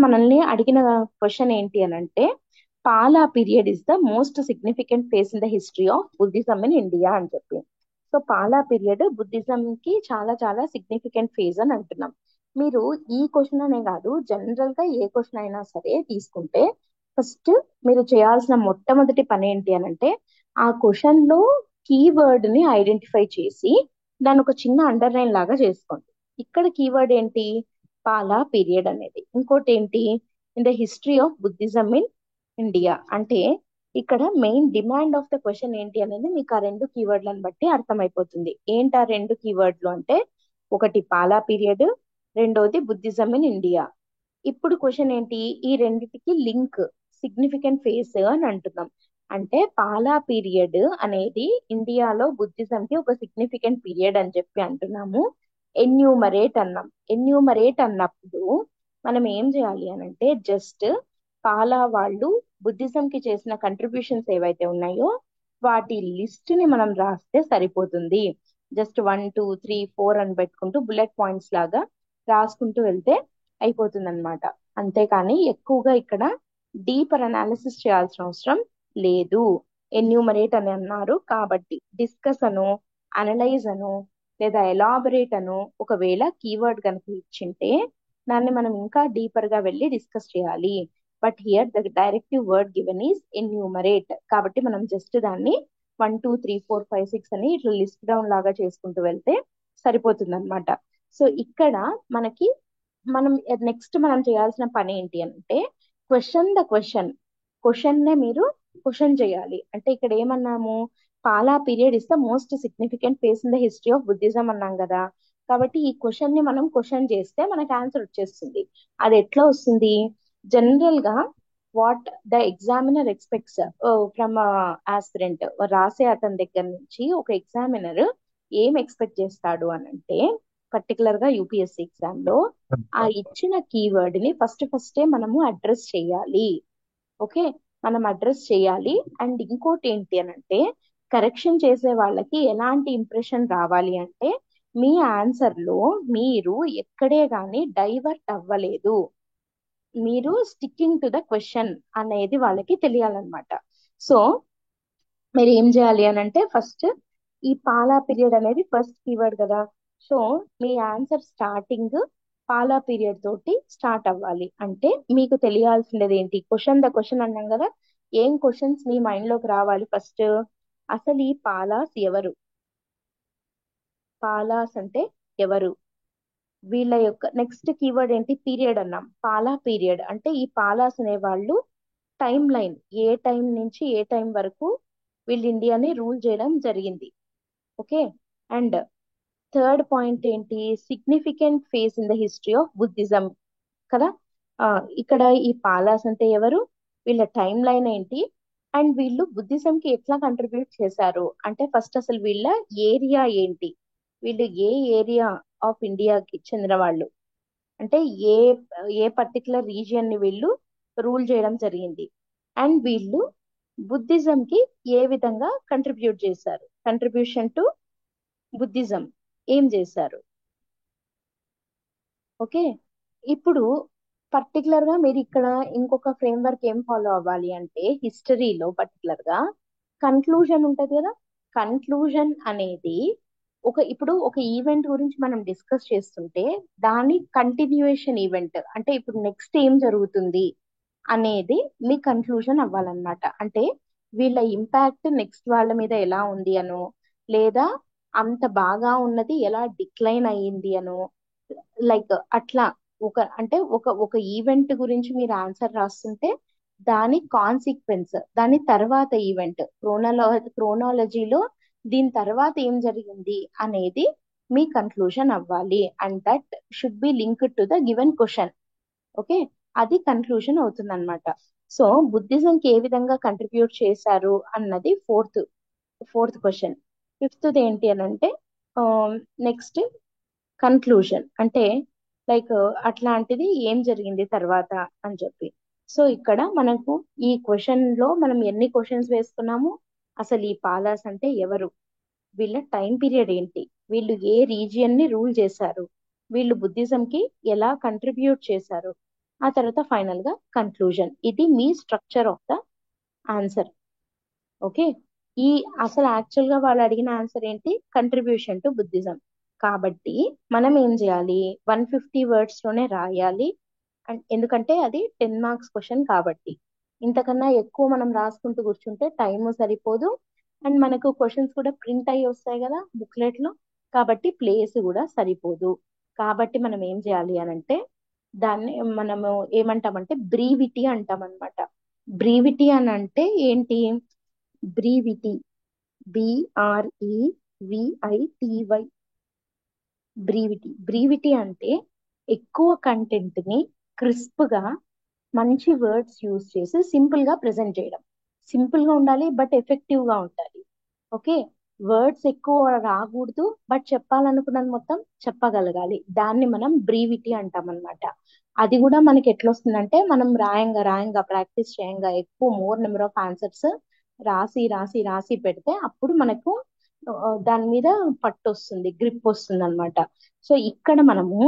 మనల్ని అడిగిన క్వశ్చన్ ఏంటి అని అంటే Pala period is the most significant phase in the history of Buddhism in India అని చెప్పి. సో పాలా పీరియడ్ బుద్ధిజం కి చాలా చాలా సిగ్నిఫికెంట్ ఫేజ్ అని అంటున్నాం. మీరు ఈ క్వశ్చన్ అనే కాదు, జనరల్ గా ఏ క్వశ్చన్ అయినా సరే తీసుకుంటే ఫస్ట్ మీరు చేయాల్సిన మొట్టమొదటి పని ఏంటి అని అంటే ఆ క్వశ్చన్ లో కీవర్డ్ ని ఐడెంటిఫై చేసి దాన్ని ఒక చిన్న అండర్లైన్ లాగా చేసుకోండి. ఇక్కడ కీవర్డ్ ఏంటి? పాలా పీరియడ్ అనేది. ఇంకోటి ఏంటి? In the history of Buddhism in India. అంటే ఇక్కడ main demand of the question ఏంటి అనేది మీకు ఆ రెండు కీవర్డ్లను బట్టి అర్థమైపోతుంది. ఏంటి ఆ రెండు కీవర్డ్లు అంటే ఒకటి పాలా పీరియడ్, రెండోది బుద్ధిజం ఇన్ ఇండియా. ఇప్పుడు క్వశ్చన్ ఏంటి? ఈ రెండిటికి లింక్ సిగ్నిఫికెంట్ ఫేస్ అని అంటున్నాం. అంటే పాలా పీరియడ్ అనేది ఇండియాలో బుద్ధిజం కి ఒక సిగ్నిఫికెంట్ పీరియడ్ అని చెప్పి అంటున్నాము. ఎన్యూమరేట్ అన్నాం. ఎన్యూమరేట్ అన్నప్పుడు మనం ఏం చేయాలి అని అంటే జస్ట్ పాలా వాళ్ళు బుద్ధిజం కి చేసిన కంట్రిబ్యూషన్స్ ఏవైతే ఉన్నాయో వాటి లిస్ట్ ని మనం రాస్తే సరిపోతుంది. జస్ట్ 1 2 3 4 అని పెట్టుకుంటూ బుల్లెట్ పాయింట్స్ లాగా రాసుకుంటూ వెళ్తే అయిపోతుంది అనమాట. అంతేకాని ఎక్కువగా ఇక్కడ డీపర్ అనాలిసిస్ చేయాల్సిన అవసరం లేదు. ఎన్యూమరేట్ అని అన్నారు కాబట్టి డిస్కస్ అను, అనలైజ్ అను లేదా ఎలాబరేట్ అను ఒకవేళ కీవర్డ్ కనుక ఇచ్చింటే దాన్ని మనం ఇంకా డీపర్ గా వెళ్ళి డిస్కస్ చేయాలి. But here the directive word given is enumerate. కాబట్టి మనం జస్ట్ దాన్ని 1 2 3 4 5 6 అని ఇట్లా లిస్ట్ డౌన్ లాగా చేసుకుంటూ వెళ్తే సరిపోతుంది అనమాట. సో ఇక్కడ మనకి మనం నెక్స్ట్ మనం చేయాల్సిన పని ఏంటి అంటే క్వశ్చన్ నే మీరు క్వశ్చన్ చేయాలి. అంటే ఇక్కడ ఏమన్నాము? Pala period is the most significant phase in the history of Buddhism అన్నాం కదా. కాబట్టి ఈ క్వశ్చన్ ని మనం క్వశ్చన్ చేస్తే మనకి ఆన్సర్ వచ్చేస్తుంది. అది ఎట్లా వస్తుంది? జనరల్ గా what the examiner expects from aspirant, రాసే అతని దగ్గర నుంచి ఒక ఎగ్జామినర్ ఏం ఎక్స్పెక్ట్ చేస్తాడు అని అంటే పర్టికులర్ గా యూపీఎస్సీ ఎగ్జామ్ లో ఆ ఇచ్చిన కీవర్డ్ ని ఫస్టే మనము అడ్రస్ చేయాలి. ఓకే, మనం అడ్రస్ చేయాలి. అండ్ ఇంకోటి ఏంటి అని అంటే కరెక్షన్ చేసే వాళ్ళకి ఎలాంటి ఇంప్రెషన్ రావాలి అంటే మీ ఆన్సర్ లో మీరు ఎక్కడే గాని డైవర్ట్ అవ్వలేదు, మీరు స్టిక్కింగ్ టు ద క్వశ్చన్ అనేది వాళ్ళకి తెలియాలన్నమాట. సో మీరు ఏం చేయాలి అని అంటే ఫస్ట్ ఈ పాలా పీరియడ్ అనేది ఫస్ట్ కీవర్డ్ కదా. సో మీ ఆన్సర్ స్టార్టింగ్ పాలా పీరియడ్ తోటి స్టార్ట్ అవ్వాలి. అంటే మీకు తెలియాల్సినది ఏంటి? ద క్వశ్చన్ అన్నాం కదా. ఏం క్వశ్చన్స్ మీ మైండ్ లోకి రావాలి ఫస్ట్? అసలు ఈ పాలాస్ ఎవరు? పాలాస్ అంటే ఎవరు? వీళ్ళ యొక్క నెక్స్ట్ కీవర్డ్ ఏంటి? పీరియడ్ అన్నాం. పాలా పీరియడ్ అంటే ఈ పాలాస్ అనే వాళ్ళు టైం లైన్, ఏ టైం నుంచి ఏ టైం వరకు వీళ్ళు ఇండియాని రూల్ చేయడం జరిగింది. ఓకే, అండ్ థర్డ్ పాయింట్ ఏంటి? Significant phase in the history of Buddhism కదా. ఇక్కడ ఈ పాలాస్ అంటే ఎవరు, వీళ్ళ టైం లైన్ ఏంటి, అండ్ వీళ్ళు బుద్ధిజం కి ఎట్లా కంట్రిబ్యూట్ చేశారు అంటే ఫస్ట్ అసలు వీళ్ళ ఏరియా ఏంటి, వీళ్ళు ఏ ఏరియా ఆఫ్ ఇండియాకి చెందిన వాళ్ళు, అంటే ఏ ఏ పర్టికులర్ రీజియన్ ని వీళ్ళు రూల్ చేయడం జరిగింది, అండ్ వీళ్ళు బుద్ధిజం కి ఏ విధంగా కంట్రిబ్యూట్ చేశారు, కంట్రిబ్యూషన్ టు బుద్ధిజం ఏం చేశారు. ఓకే, ఇప్పుడు పర్టికులర్ గా మీరు ఇక్కడ ఇంకొక ఫ్రేమ్ వర్క్ ఏం ఫాలో అవ్వాలి అంటే హిస్టరీలో పర్టికులర్ గా కన్క్లూజన్ ఉంటది కదా. కన్క్లూజన్ అనేది ఇప్పుడు ఒక ఈవెంట్ గురించి మనం డిస్కస్ చేస్తుంటే దాని కంటిన్యూయేషన్ ఈవెంట్ అంటే ఇప్పుడు నెక్స్ట్ ఏం జరుగుతుంది అనేది మీ కన్క్లూజన్ అవ్వాలన్నమాట. అంటే వీళ్ళ ఇంపాక్ట్ నెక్స్ట్ వాళ్ళ మీద ఎలా ఉంది అనో, లేదా అంత బాగా ఉన్నది ఎలా డిక్లైన్ అయ్యింది అనో, లైక్ అట్లా అంటే ఒక ఈవెంట్ గురించి మీరు ఆన్సర్ రాస్తుంటే దాని కాన్సిక్వెన్స్, దాని తర్వాత ఈవెంట్ క్రోనాలజీలో దీని తర్వాత ఏం జరిగింది అనేది మీ కన్క్లూజన్ అవ్వాలి. And that should be linked to the given question. Okay, అది కన్క్లూజన్ అవుతుంది అనమాట. సో బుద్ధిజం కి ఏ విధంగా కంట్రిబ్యూట్ చేశారు అన్నది ఫోర్త్ క్వశ్చన్. ఫిఫ్త్ ఏంటి అని అంటే నెక్స్ట్ కన్క్లూజన్ అంటే లైక్ అట్లాంటిది ఏం జరిగింది తర్వాత అని చెప్పి. సో ఇక్కడ మనకు ఈ క్వశ్చన్ లో మనం ఎన్ని క్వశ్చన్స్ వేసుకున్నాము? అసలు ఈ పాలాస్ అంటే ఎవరు, వీళ్ళ టైం పీరియడ్ ఏంటి, వీళ్ళు ఏ రీజియన్ ని రూల్ చేశారు, వీళ్ళు బుద్ధిజం కి ఎలా కంట్రిబ్యూట్ చేశారు ఆ తర్వాత ఫైనల్ గా కన్క్లూజన్. ఇది మీ structure of the answer. Okay, ఈ అసలు యాక్చువల్ గా వాళ్ళు అడిగిన ఆన్సర్ ఏంటి? Contribution to Buddhism. కాబట్టి మనం ఏం చేయాలి? 150 వర్డ్స్ లోనే రాయాలి. అండ్ ఎందుకంటే అది 10 మార్క్స్ క్వశ్చన్ కాబట్టి. ఇంతకన్నా ఎక్కువ మనం రాసుకుంటూ కూర్చుంటే టైం సరిపోదు. అండ్ మనకు క్వశ్చన్స్ కూడా ప్రింట్ అయ్యి వస్తాయి కదా బుక్లెట్ లో, కాబట్టి ప్లేస్ కూడా సరిపోదు. కాబట్టి మనం ఏం చేయాలి అని అంటే, దాన్ని మనము ఏమంటామంటే బ్రీవిటీ అంటాం అనమాట. బ్రీవిటీ అని అంటే ఏంటి? బ్రీవిటీ, BREVITY, బ్రీవిటీ అంటే ఎక్కువ కంటెంట్ ని క్రిస్ప్ గా మంచి వర్డ్స్ యూజ్ చేసి సింపుల్ గా ప్రెజెంట్ చేయడం. సింపుల్ గా ఉండాలి బట్ ఎఫెక్టివ్ గా ఉండాలి. ఓకే, వర్డ్స్ ఎక్కువ రాకూడదు బట్ చెప్పాలనుకున్నది మొత్తం చెప్పగలగాలి. దాన్ని మనం బ్రీవిటీ అంటాం అనమాట. అది కూడా మనకి ఎట్లా వస్తుందంటే, మనం రాయంగా ప్రాక్టీస్ చేయంగా ఎక్కువ మోర్ నెంబర్ ఆఫ్ ఆన్సర్స్ రాసి రాసి రాసి పెడితే అప్పుడు మనకు దాని మీద పట్టు వస్తుంది, గ్రిప్ వస్తుంది అనమాట. సో ఇక్కడ మనము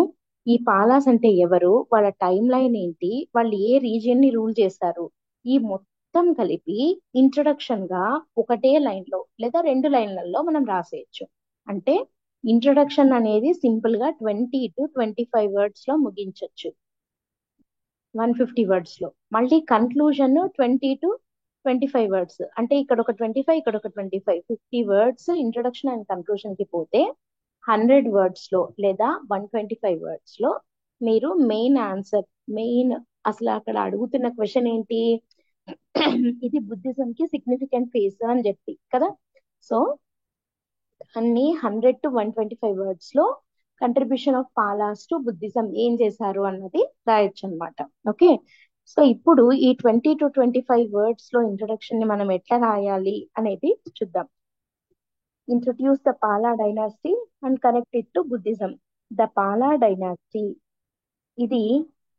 ఈ పాలాస్ అంటే ఎవరు, వాళ్ళ టైం లైన్ ఏంటి, వాళ్ళు ఏ రీజియన్ ని రూల్ చేశారు, ఈ మొత్తం కలిపి ఇంట్రొడక్షన్ గా ఒకటే లైన్ లో లేదా 2 లైన్లలో మనం రాసేయచ్చు. అంటే ఇంట్రొడక్షన్ అనేది సింపుల్ గా 20 to 25 వర్డ్స్ లో ముగించవచ్చు 150 వర్డ్స్ లో. మళ్ళీ కన్క్లూజన్ 20 to 25 వర్డ్స్, అంటే ఇక్కడ ఒక 25, ఇక్కడ ఒక 25, 50 వర్డ్స్ ఇంట్రొడక్షన్ అండ్ కన్క్లూజన్ కి పోతే 100 వర్డ్స్ లో లేదా 125 వర్డ్స్ లో మీరు మెయిన్ ఆన్సర్, అసలు అక్కడ అడుగుతున్న క్వశ్చన్ ఏంటి? ఇది బుద్ధిజం కి సిగ్నిఫికెంట్ ఫేజ్ అని చెప్పి కదా. సో అన్ని 100 to 125 వర్డ్స్ లో contribution of Palas to Buddhism ఏం చేశారు అన్నది రాయొచ్చు అనమాట. ఓకే, సో ఇప్పుడు ఈ 20 to 25 వర్డ్స్ లో ఇంట్రొడక్షన్ ని మనం ఎట్లా రాయాలి అనేది చూద్దాం. Introduce the Pala dynasty and connect it to Buddhism. The Pala dynasty,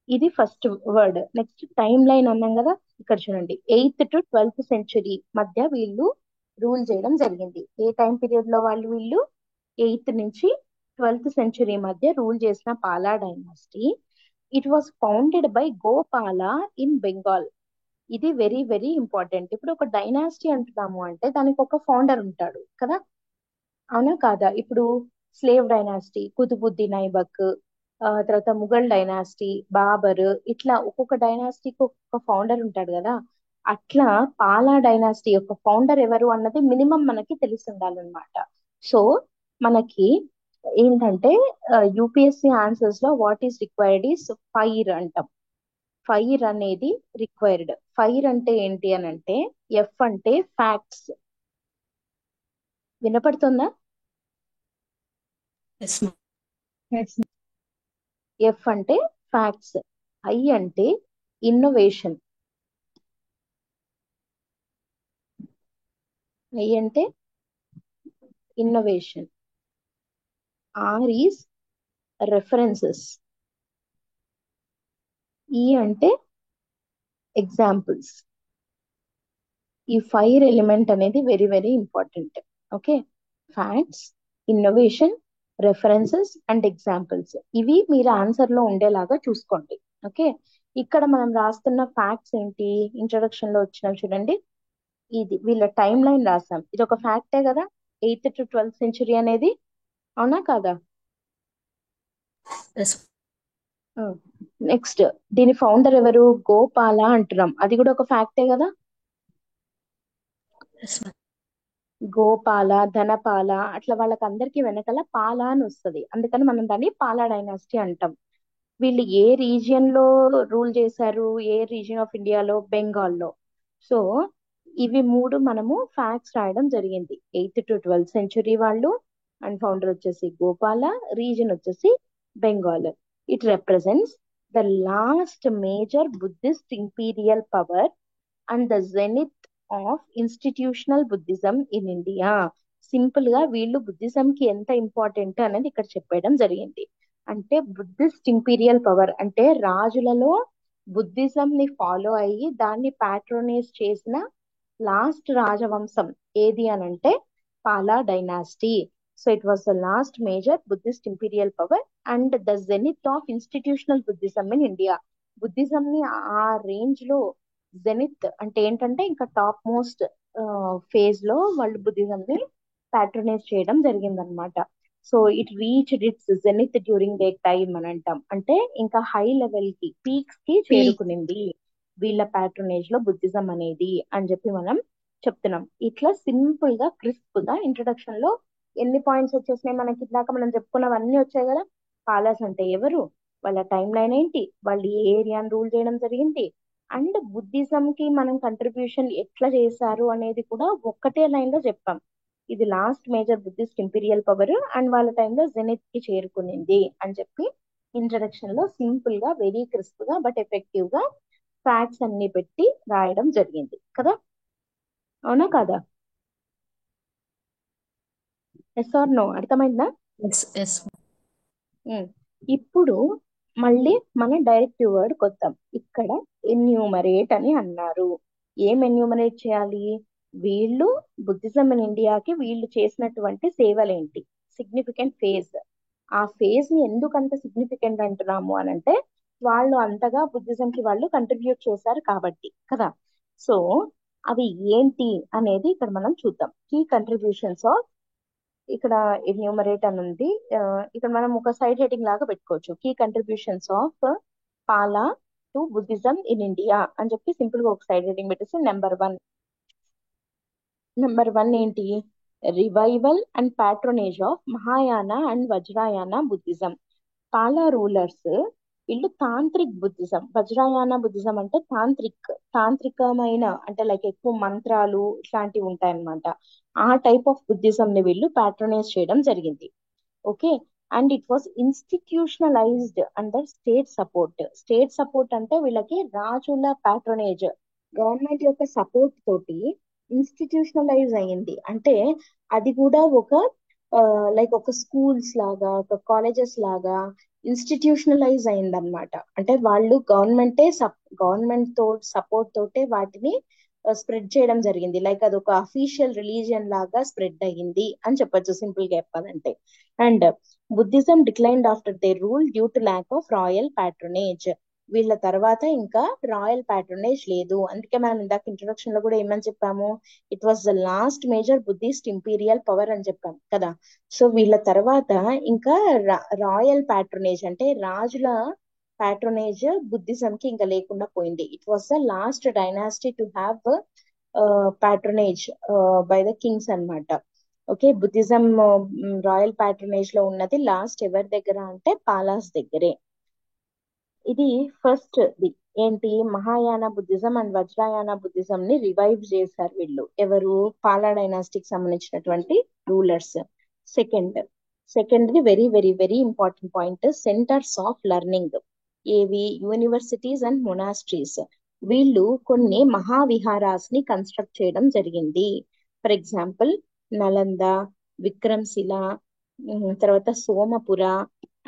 ఇది first word. Next timeline అన్నాం కదా, ఇక్కడ చూడండి 8th to 12th century మధ్య వీళ్ళు రూల్ చేయడం జరిగింది. ఏ టైం పీరియడ్ లో వీళ్ళు 8th నుంచి 12th century మధ్య రూల్ చేసిన Pala dynasty. It was founded by Gopala in Bengal. ఇది వెరీ వెరీ ఇంపార్టెంట్. ఇప్పుడు ఒక డైనాసిటీ అంటున్నాము అంటే దానికి ఒక ఫౌండర్ ఉంటాడు కదా, అవునా కాదా? ఇప్పుడు స్లేవ్ డైనాసిటీ కుతుబుద్దీన్ ఐబక్, తర్వాత ముఘల్ డైనాసిటీ బాబర్, ఇట్లా ఒక్కొక్క డైనాసిటీకి ఒక్కొక్క ఫౌండర్ ఉంటాడు కదా. అట్లా పాలా డైనాసిటీ యొక్క ఫౌండర్ ఎవరు అన్నది మినిమం మనకి తెలిసి ఉండాలన్నమాట. సో మనకి ఏంటంటే యూపీఎస్సీ ఆన్సర్స్ లో what is required is fire అంటాం. ఫైర్ అనేది రిక్వైర్డ్. ఫైర్ అంటే ఏంటి అని అంటే, ఎఫ్ అంటే ఫ్యాక్ట్స్. వినపడుతుందా? ఎస్ ఎఫ్ అంటే ఫ్యాక్ట్స్, ఐ అంటే ఇన్నోవేషన్, ఐ అంటే ఇన్నోవేషన్, ఆర్ ఈస్ రెఫరెన్సెస్, ఈ అంటే ఎగ్జాంపుల్స్. ఈ ఫైర్ ఎలిమెంట్ అనేది very very important. Okay, facts, innovation, references and examples, ఇవి మీరు ఆన్సర్ లో ఉండేలాగా చూసుకోండి. ఓకే, ఇక్కడ మనం రాస్తున్న ఫ్యాక్ట్స్ ఏంటి? ఇంట్రొడక్షన్ లో వచ్చిన చూడండి, ఇది వీళ్ళ టైం లైన్ రాసాం. ఇది ఒక ఫ్యాక్టే కదా, 8th to 12th century అనేది, అవునా కాదా? ఎస్ నెక్స్ట్ దీని ఫౌండర్ ఎవరు? గోపాల అంటున్నాం, అది కూడా ఒక ఫ్యాక్టే కదా. ఎస్ గోపాల, ధనపాల, అట్లా వాళ్ళకందరికి వెనకాల పాల అని వస్తుంది, అందుకని మనం దాన్ని పాలా డైనాసిటీ అంటాం. వీళ్ళు ఏ రీజియన్ లో రూల్ చేశారు? ఏ రీజియన్ ఆఫ్ ఇండియాలో? బెంగాల్లో. సో ఇవి 3 మనము ఫ్యాక్ట్స్ రాయడం జరిగింది. 8th to 12th century వాళ్ళు, అండ్ ఫౌండర్ వచ్చేసి గోపాల, రీజన్ వచ్చేసి Bengal. It represents the last major Buddhist imperial power and the zenith of institutional Buddhism in India. Simple గా వీళ్ళు బుద్ధిజం కి ఎంత ఇంపార్టెంట్ అనేది ఇక్కడ చెప్పడం జరిగింది. అంటే బుద్ధిస్ట్ ఇంపీరియల్ పవర్ అంటే రాజులలో బుద్ధిజం ని ఫాలో అయ్యి దాన్ని పాట్రోనైజ్ చేసిన లాస్ట్ రాజవంశం ఏది అని అంటే Pala dynasty. So it was the last major Buddhist imperial power and the zenith of institutional Buddhism in India. Buddhism ని ఆ రేంజ్ లో జెనిత్ అంటే ఏంటంటే ఇంకా టాప్ మోస్ట్ ఫేజ్ లో వాళ్ళు బుద్ధిజం ని ప్యాట్రనైజ్ చేయడం జరిగిందనమాట. So it reached it's zenith during they time అని అంటాం. అంటే ఇంకా హై లెవెల్ కి పీక్స్ కి పీక్. చేరుకునింది వీళ్ళ ప్యాట్రనేజ్ లో బుద్ధిజం అనేది అని చెప్పి మనం చెప్తున్నాం. ఇట్లా సింపుల్ గా క్రిస్ప్ గా ఇంట్రొడక్షన్ లో ఎన్ని పాయింట్స్ వచ్చేసినాయి మనకి, ఇందాక మనం చెప్పుకున్నవన్నీ వచ్చాయి కదా. పాలాస్ అంటే ఎవరు, వాళ్ళ టైం లైన్ ఏంటి, వాళ్ళు ఏ ఏరియాని రూల్ చేయడం జరిగింది, అండ్ బుద్ధిజం కి మనం కంట్రిబ్యూషన్ ఎట్లా చేశారు అనేది కూడా ఒక్కటే లైన్ లో చెప్పాం. ఇది last major Buddhist imperial power and వాళ్ళ టైంలో జెనిత్ కి చేరుకునింది అని చెప్పి ఇంట్రడక్షన్ లో సింపుల్ గా వెరీ క్రిస్ప్ గా బట్ ఎఫెక్టివ్ గా ఫ్యాక్ట్స్ అన్ని పెట్టి రాయడం జరిగింది కదా. అవునా కాదా? Yes or no? అర్థమైందా? Yes yes. ఉమ్. ఇప్పుడు మళ్ళీ మన డైరెక్టివ్ వర్డ్ కొద్దాం. ఇక్కడ ఎన్యూమరేట్ అని అన్నారు. ఏం ఎన్యూమరేట్ చేయాలి? వీళ్ళు బుద్ధిజం ఇన్ ఇండియాకి వీళ్ళు చేసినటువంటి సేవలేంటి, సిగ్నిఫికెంట్ ఫేజ్. ఆ ఫేజ్ ని ఎందుకు అంత సిగ్నిఫికెంట్ అంటున్నాము అని అంటే వాళ్ళు అంతగా బుద్ధిజం కి వాళ్ళు కంట్రిబ్యూట్ చేశారు కాబట్టి కదా. సో అవి ఏంటి అనేది ఇక్కడ మనం చూద్దాం. కీ కంట్రిబ్యూషన్స్ ఆఫ్, ఇక్కడ ఎన్యూమరేట్ అని ఉంది. ఇక్కడ మనం ఒక సైడ్ హెడింగ్ లాగా పెట్టుకోవచ్చు, key contributions of Pala to Buddhism in India అని చెప్పి సింపుల్ గా ఒక సైడ్ హెడింగ్ పెట్టేసి నెంబర్ వన్ ఏంటి? Revival and patronage of Mahayana and Vajrayana Buddhism. Pala rulers వీళ్ళు తాంత్రిక్ బుద్ధిజం, వజ్రాయాన బుద్ధిజం అంటే తాంత్రికమైన అంటే లైక్ ఎక్కువ మంత్రాలు ఇట్లాంటివి ఉంటాయన్నమాట. ఆ టైప్ ఆఫ్ బుద్ధిజం ని వీళ్ళు ప్యాట్రనైజ్ చేయడం జరిగింది. Okay. And it was institutionalised under state support. State support అంటే వీళ్ళకి రాజుల ప్యాట్రనేజ్, గవర్నమెంట్ యొక్క సపోర్ట్ తోటి ఇన్స్టిట్యూషనలైజ్ అయ్యింది. అంటే అది కూడా ఒక లైక్ ఒక స్కూల్స్ లాగా, ఒక కాలేజెస్ లాగా ఇన్స్టిట్యూషనలైజ్ అయిందన్నమాట. అంటే వాళ్ళు గవర్నమెంట్ తో సపోర్ట్ తోటే వాటిని స్ప్రెడ్ చేయడం జరిగింది. లైక్ అది ఒక అఫీషియల్ రిలీజియన్ లాగా స్ప్రెడ్ అయ్యింది అని చెప్పొచ్చు సింపుల్ గా చెప్పాలంటే. And Buddhism declined after they rule due to lack of royal patronage. వీళ్ళ తర్వాత ఇంకా రాయల్ ప్యాట్రనేజ్ లేదు. అందుకే మనం ఇందాక ఇంట్రొడక్షన్ లో కూడా ఏమని చెప్పాము, it was the last major Buddhist imperial power అని చెప్పాం కదా. సో వీళ్ళ తర్వాత ఇంకా రాయల్ ప్యాట్రనేజ్ అంటే రాజుల ప్యాట్రనేజ్ బుద్ధిజం కి ఇంకా లేకుండా పోయింది. It was the last dynasty to have patronage by the Kings అన్నమాట. ఓకే. బుద్ధిజం రాయల్ ప్యాట్రనేజ్ లో ఉన్నది లాస్ట్ ఎవరి దగ్గర అంటే పాలాస్ దగ్గరే. ఇది ఫస్ట్ ది ఏంటి, Mahayana Buddhism and Vajrayana Buddhism ని రివైవ్ చేశారు వీళ్ళు. ఎవరు? పాలా డైనాస్టిక్ సంబంధించినటువంటి రూలర్స్. సెకండ్ ది very very very important point, centers of learning. ఏవి? Universities and monasteries. వీళ్ళు కొన్ని మహావిహారాస్ ని కన్స్ట్రక్ట్ చేయడం జరిగింది. ఫర్ ఎగ్జాంపుల్ నలంద, విక్రమ్శిల, తర్వాత సోమపుర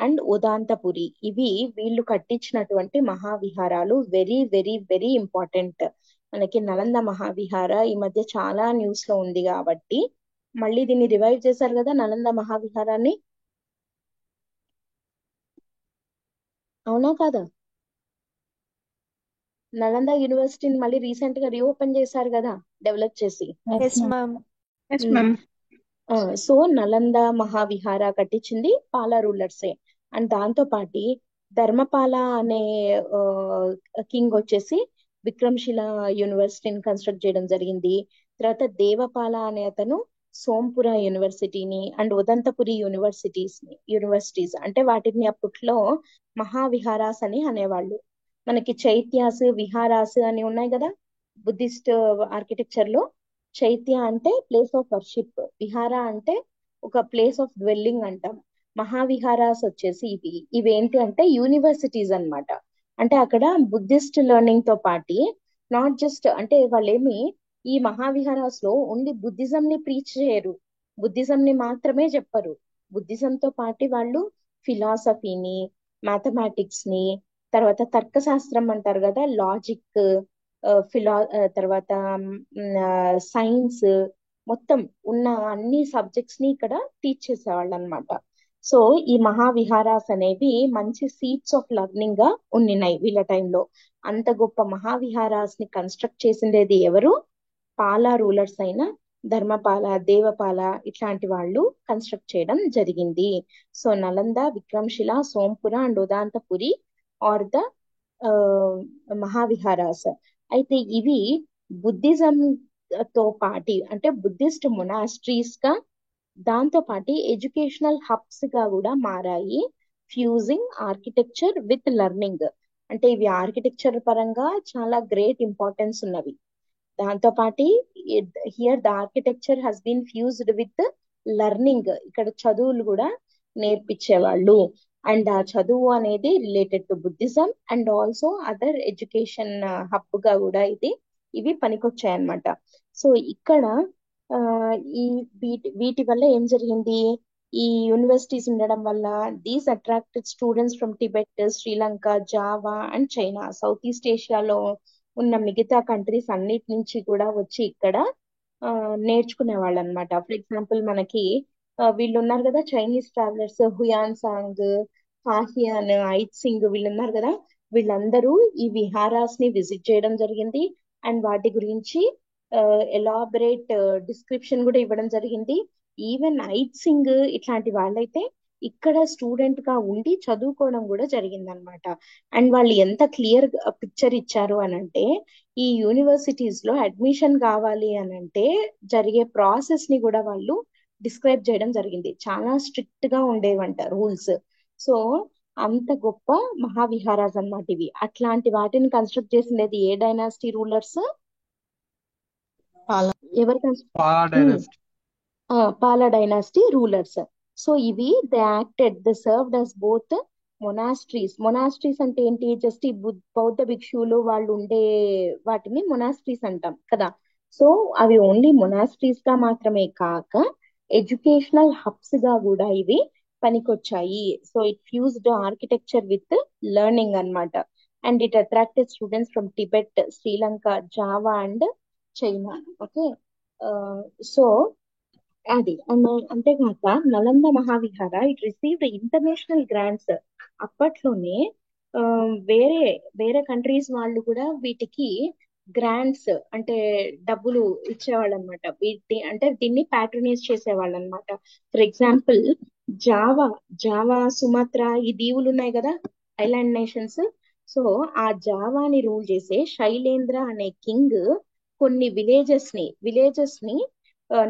అండ్ ఉదాంతపురి. ఇవి వీళ్ళు కట్టించినటువంటి మహావిహారాలు. Very very very important. మనకి నలంద మహావిహార ఈ మధ్య చాలా న్యూస్ లో ఉంది కాబట్టి మళ్ళీ దీన్ని రివైవ్ చేశారు కదా నలంద మహావిహారాన్ని. అవునా కాదా? నలంద యూనివర్సిటీని మళ్ళీ రీసెంట్ గా రీఓపెన్ చేశారు కదా, డెవలప్ చేసి. Yes ma'am. Yes ma'am. So Nalanda Mahavihara కట్టించింది పాలా రూలర్సే. అండ్ దాంతో పాటి ధర్మపాల అనే కింగ్ వచ్చేసి విక్రమ్శిల యూనివర్సిటీని కన్స్ట్రక్ట్ చేయడం జరిగింది. తర్వాత దేవపాల అనే అతను సోంపుర యూనివర్సిటీని అండ్ ఉదంతపురి యూనివర్సిటీస్ అంటే వాటిని అప్పట్లో మహావిహారాస్ అని అనేవాళ్ళు. మనకి చైత్యాస్, విహారాస్ అని ఉన్నాయి కదా బుద్ధిస్ట్ ఆర్కిటెక్చర్ లో. చైత్య అంటే ప్లేస్ ఆఫ్ వర్షిప్, విహార అంటే ఒక ప్లేస్ ఆఫ్ డ్వెల్లింగ్ అంటాం. మహావిహారాస్ వచ్చేసి ఇవేంటి అంటే యూనివర్సిటీస్ అన్నమాట. అంటే అక్కడ బుద్ధిస్ట్ లెర్నింగ్ తో పాటి నాట్ జస్ట్ అంటే వాళ్ళేమి ఈ మహావిహారాస్ లో ఓన్లీ బుద్ధిజం ని ప్రీచ్ చేయరు, బుద్ధిజం ని మాత్రమే చెప్పరు. బుద్ధిజం తో పాటి వాళ్ళు ఫిలాసఫీని, మ్యాథమెటిక్స్ ని, తర్వాత తర్కశాస్త్రం అంటారు కదా, లాజిక్, తర్వాత సైన్స్, మొత్తం ఉన్న అన్ని సబ్జెక్ట్స్ ని ఇక్కడ టీచ్ చేసేవాళ్ళు అనమాట. సో ఈ మహావిహారాస్ అనేవి మంచి సీట్స్ ఆఫ్ లర్నింగ్ గా ఉండినాయి వీళ్ళ టైంలో. అంత గొప్ప మహావిహారాస్ ని కన్స్ట్రక్ట్ చేసిండేది ఎవరు? పాలా రూలర్స్ అయిన ధర్మపాల, దేవపాల ఇట్లాంటి వాళ్ళు కన్స్ట్రక్ట్ చేయడం జరిగింది. So Nalanda, Vikramashila, Somapura and Udantapuri are the mahaviharas. అయితే ఇవి బుద్ధిజం తో పాటి అంటే బుద్ధిస్ట్ మొనాస్ట్రీస్ గా, దాంతో పాటు ఎడ్యుకేషనల్ హబ్స్ గా కూడా మారాయి. Fusing architecture with learning. అంటే ఇవి ఆర్కిటెక్చర్ పరంగా చాలా గ్రేట్ ఇంపార్టెన్స్ ఉన్నవి. దాంతో పాటు here the architecture has been fused with learning. ఇక్కడ చదువులు కూడా నేర్పించేవాళ్ళు. అండ్ ఆ చదువు అనేది related to Buddhism and also other education hub గా కూడా ఇవి పనికొచ్చాయన్నమాట. సో ఇక్కడ ఆ, ఈ వీటి వల్ల ఏం జరిగింది? ఈ యూనివర్సిటీస్ ఉండడం వల్ల these attracted students from Tibet, Sri Lanka, Java and China. South east ఏషియాలో ఉన్న మిగతా కంట్రీస్ అన్నిటి నుంచి కూడా వచ్చి ఇక్కడ నేర్చుకునే వాళ్ళు అనమాట. ఫర్ ఎగ్జాంపుల్ మనకి వీళ్ళు ఉన్నారు కదా Chinese travellers, Hiuen Tsang, Fahien, I tsing, వీళ్ళు ఉన్నారు కదా. వీళ్ళందరూ ఈ విహారాస్ ని విజిట్ చేయడం జరిగింది. అండ్ వాటి గురించి ఎలాబరేట్ డిస్క్రిప్షన్ కూడా ఇవ్వడం జరిగింది. ఈవెన్ ఐత్ సింగ్ ఇట్లాంటి వాళ్ళైతే ఇక్కడ స్టూడెంట్ గా ఉండి చదువుకోవడం కూడా జరిగింది అనమాట. అండ్ వాళ్ళు ఎంత క్లియర్ పిక్చర్ ఇచ్చారు అని అంటే, ఈ యూనివర్సిటీస్ లో అడ్మిషన్ కావాలి అని అంటే జరిగే ప్రాసెస్ ని కూడా వాళ్ళు డిస్క్రైబ్ చేయడం జరిగింది. చాలా స్ట్రిక్ట్ గా ఉండేవంట రూల్స్. సో అంత గొప్ప మహావిహారాస్ అన్నమాట ఇవి. అట్లాంటి వాటిని కన్స్ట్రక్ట్ చేసింది ఏ డైనాసిటీ రూలర్స్? పాలా ఎవరు dynasty. Pala dynasty rulers. So ఇవి they acted, they served as both monasteries. Monasteries అంటే ఏంటి? జస్ట్ ఈ బౌద్ధ భిక్షువులు వాళ్ళు ఉండే వాటిని మొనాస్ట్రీస్ అంటాం కదా. సో అవి ఓన్లీ మొనాస్ట్రీస్ గా మాత్రమే కాక ఎడ్యుకేషనల్ హబ్స్ గా కూడా ఇవి పనికొచ్చాయి. So it fused architecture with learning అన్నమాట. And it attracted students from Tibet, Sri Lanka, Java and China. Okay. So అది అంతేకాక Nalanda Mahavihara it received international grants. అప్పట్లోనే ఆ, వేరే వేరే కంట్రీస్ వాళ్ళు కూడా వీటికి గ్రాంట్స్ అంటే డబ్బులు ఇచ్చేవాళ్ళు అనమాట. వీటి అంటే దీన్ని ప్యాట్రనైజ్ చేసేవాళ్ళు అనమాట. ఫర్ ఎగ్జాంపుల్ జావా, సుమాత్రా ఈ దీవులు ఉన్నాయి కదా, ఐలాండ్ నేషన్స్. సో ఆ జావాని రూల్ చేసే శైలేంద్ర అనే కింగ్ కొన్ని విలేజెస్ ని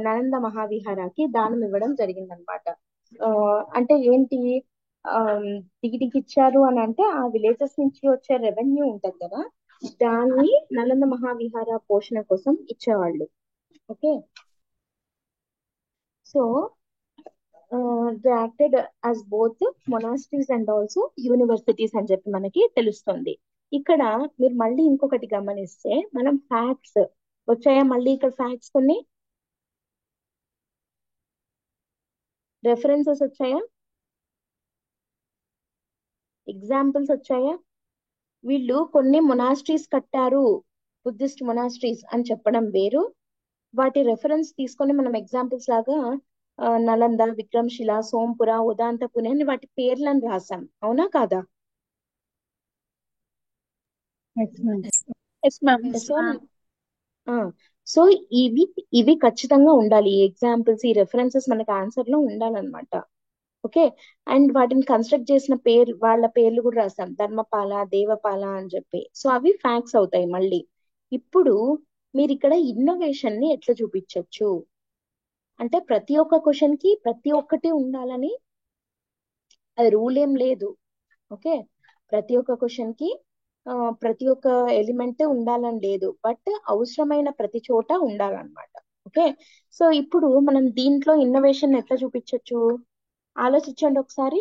నలంద మహావిహారాకి దానం ఇవ్వడం జరిగిందనమాట. అంటే ఏంటి? ఆ, దీనికి ఇచ్చారు అని అంటే ఆ విలేజెస్ నుంచి వచ్చే రెవెన్యూ ఉంటది కదా, దాన్ని నలంద మహావిహార పోషణ కోసం ఇచ్చేవాళ్ళు. Okay. So they acted as both monasteries and also universities అని చెప్పి మనకి తెలుస్తుంది. ఇక్కడ మీరు మళ్ళీ ఇంకొకటి గమనిస్తే మనం ఫ్యాక్ట్స్ వచ్చాయా? మళ్ళీ ఇక్కడ ఫ్యాక్ట్స్ కొన్ని రెఫరెన్సెస్ వచ్చాయా? ఎగ్జాంపుల్స్ వచ్చాయా? వీళ్ళు కొన్ని మొనాస్ట్రీస్ కట్టారు, బుద్ధిస్ట్ మొనాస్ట్రీస్ అని చెప్పడం వేరు. వాటి రెఫరెన్స్ తీసుకొని మనం ఎగ్జాంపుల్స్ లాగా నలంద, విక్రమశిల, సోంపుర, ఉదాంతపురి అని వాటి పేర్లను రాసాం. అవునా కాదా? Yes ma'am. Yes ma'am. So so ఇవి ఇవి ఖచ్చితంగా ఉండాలి. ఈ ఎగ్జాంపుల్స్, ఈ రెఫరెన్సెస్ మనకి ఆన్సర్ లో ఉండాలన్నమాట. ఓకే. అండ్ వాటిని కన్స్ట్రక్ట్ చేసిన వాళ్ళ పేర్లు కూడా రాసాం, ధర్మపాల, దేవపాల అని చెప్పి. సో అవి ఫ్యాక్ట్స్ అవుతాయి మళ్ళీ. ఇప్పుడు మీరు ఇక్కడ ఇన్నోవేషన్ ని ఎట్లా చూపించవచ్చు అంటే, ప్రతి ఒక్క క్వశ్చన్ కి ప్రతి ఒక్కటి ఉండాలని అది రూల్ ఏం లేదు. ఓకే. ప్రతి ఒక్క క్వశ్చన్ కి ప్రతి ఒక్క ఎలిమెంట్ ఉండాలని లేదు, బట్ అవసరమైన ప్రతి చోట ఉండాలన్నమాట. ఓకే. సో ఇప్పుడు మనం దీంట్లో ఇన్నోవేషన్ ఎట్లా చూపించవచ్చు ఆలోచించండి ఒకసారి.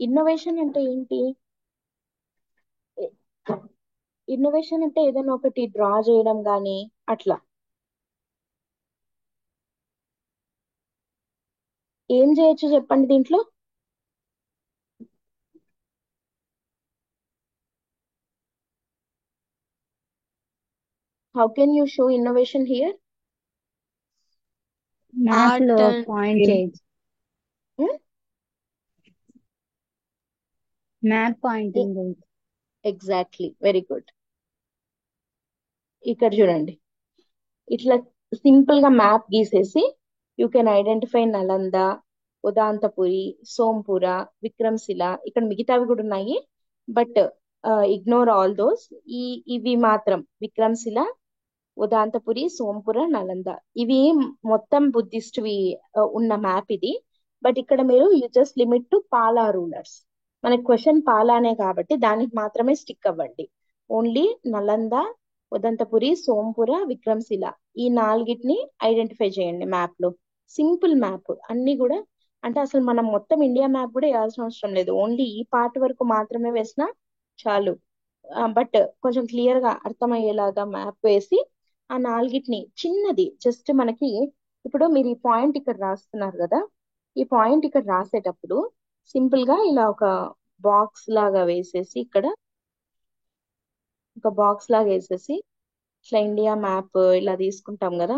ఇన్నోవేషన్ అంటే ఏంటి? ఇన్నోవేషన్ అంటే ఏదైనా ఒకటి డ్రా చేయడం కానీ అట్లా. ఏం చేయొచ్చు చెప్పండి దీంట్లో? How can you show innovation here? Map లో Art and పాయింట్ చేయొచ్చు. మ్యాప్ పాయింటింగ్ గురించి. Exactly, very good. ఇక్కడ చూడండి, ఇట్లా సింపుల్ గా మ్యాప్ గీసేసి you can identify Nalanda, Udantapuri, Somapura, Vikramshila. ఇక్కడ మిగతావి కూడా ఉన్నాయి, బట్ ఇగ్నోర్ ఆల్ దోస్. ఇవి మాత్రం విక్రమ్శిల, ఉదాంతపురి, సోంపుర, నలంద, ఇవి మొత్తం బుద్ధిస్ట్ వి ఉన్న మ్యాప్ ఇది. బట్ ఇక్కడ మీరు you just limit to Pala rulers. మనకి క్వశ్చన్ పాలానే కాబట్టి దానికి మాత్రమే స్టిక్ అవ్వండి. ఓన్లీ నలంద, ఉదంతపురి, సోంపుర, విక్రమ్శిల, ఈ నాలుగిటిని ఐడెంటిఫై చేయండి మ్యాప్ లో. సింపుల్ మ్యాప్ అన్ని కూడా. అంటే అసలు మనం మొత్తం ఇండియా మ్యాప్ కూడా వేయాల్సిన అవసరం లేదు, ఓన్లీ ఈ పార్ట్ వరకు మాత్రమే వేసినా చాలు. బట్ కొంచెం క్లియర్ గా అర్థమయ్యేలాగా మ్యాప్ వేసి ఆ నాలుగిటిని చిన్నది జస్ట్ మనకి. ఇప్పుడు మీరు ఈ పాయింట్ ఇక్కడ రాస్తున్నారు కదా, ఈ పాయింట్ ఇక్కడ రాసేటప్పుడు సింపుల్ గా ఇలా ఒక బాక్స్ లాగా వేసేసి, ఇక్కడ ఒక బాక్స్ లాగా వేసేసి ఇట్లా ఇండియా మ్యాప్ ఇలా తీసుకుంటాం కదా,